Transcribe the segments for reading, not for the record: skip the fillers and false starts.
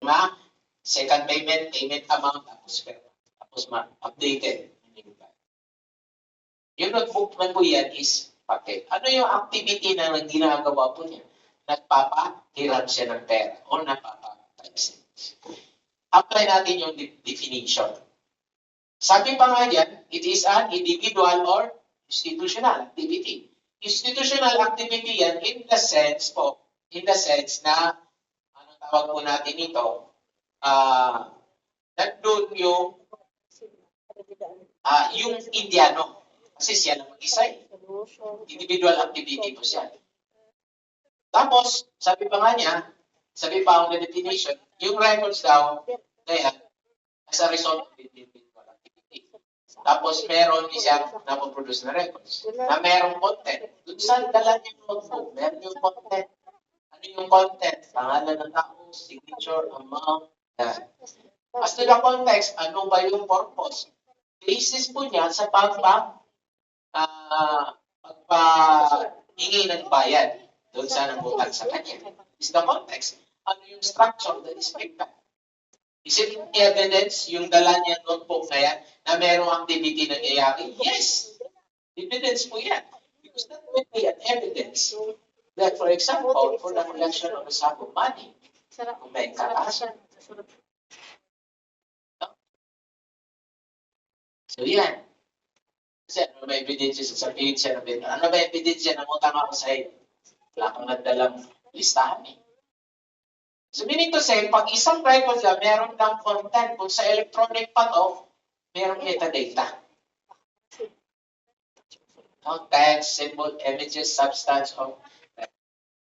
pirma, second payment, payment amount, tapos pirma. Tapos updated. Yung notebook man po yan is papel. Ano yung activity na ginagawa po niya? Nagpapahiram siya ng pera o napapatax. Apply natin yung definition. Sabi pa nga dyan, it is an individual or institutional activity. Institutional activity yan in the sense na, anong tawag po natin ito, nandun yung Indiano. Kasi siya lang mag-isa eh. Individual activity po siya. Tapos, sabi pa nga niya, sabi pa ang definition, yung records daw, kaya, as a result of individual activity. Tapos, meron siyang napoproduce na records na merong content. Doon saan dala niya yung notebook, meron yung content. Ano yung content? Pangalan ng tao, signature, amount, yan. As to the context, ano ba yung purpose? Basis po niya sa pagpahingi ng bayad doon sa nangutang sa kanya. Is the context. Ano yung structure that is expected? Is it evidence yung dala niya notebook na yan na merong activity nangyayari? Yes! Evidence po yan. Because that would be an evidence that, for example, for the collection of a sum of money, kung may karasan. So yan. Kasi ano ba ebidensya sa sabihin siya na benta? Ano ba ebidensya na utang ako sa iyo? Wala kang nagdalang listahan eh. So meaning to say, pag isang record lang, meron ng content. Kung sa electronic pa to, merong metadata. Text, symbol, images, substance,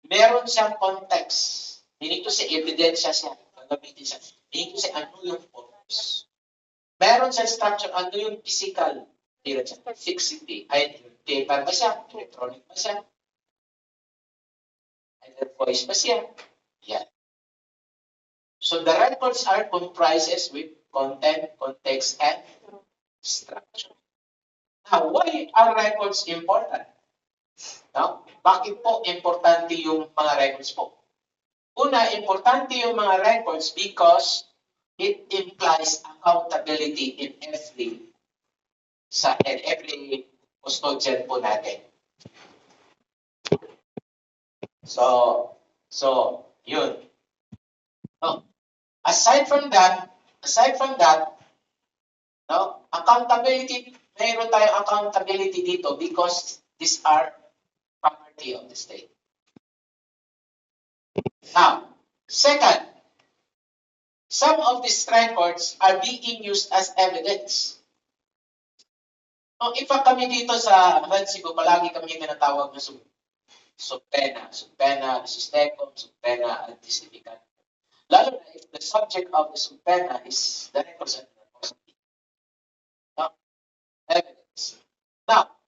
meron siyang context. Meaning to say, ebidensya siya. Gagamitin siya. Meaning to say, ano yung purpose? Meron siyang structure, ano yung physical? Fixity. Ay, paper ba siya? Electronic ba siya? Either voice ba siya? Yan. So the records are comprises with content, context, and structure. Now, why are records important? Now, bakit po importante yung mga records po? Una, importante yung mga records because it implies accountability in every custodian po natin. So yun. No? Aside from that, no, accountability, mayroon tayong accountability dito because these are property of the state. Now, second, some of these records are being used as evidence. Nung ipa kami dito sa Cebu, palagi kami tinatawag na subpena, system, subpena, and testifican. Lalo na if the subject of the subpena is the records and evidence. Now,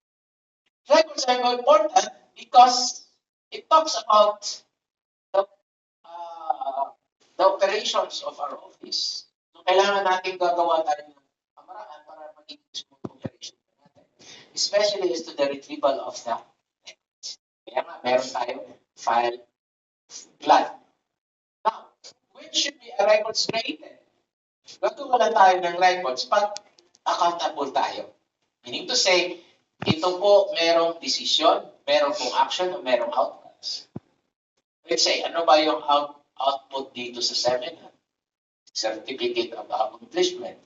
records are important because it talks about the operations of our office. So, kailangan natin gagawa tayo ng pamaraan para maging smooth operation natin. Especially as to the retrieval of the records. Kaya nga, meron tayong file plan. Now, when should be a records created? Gagawa na tayo ng records pag accountable tayo. Meaning to say, ito po merong decision, merong pong action, o merong outcomes. Let's say, ano ba yung output dito sa seminar? Certificate of accomplishment.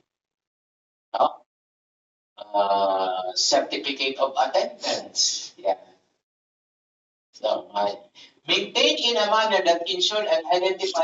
No? Certificate of attendance. Yeah. So, maintain in a manner that ensure and identify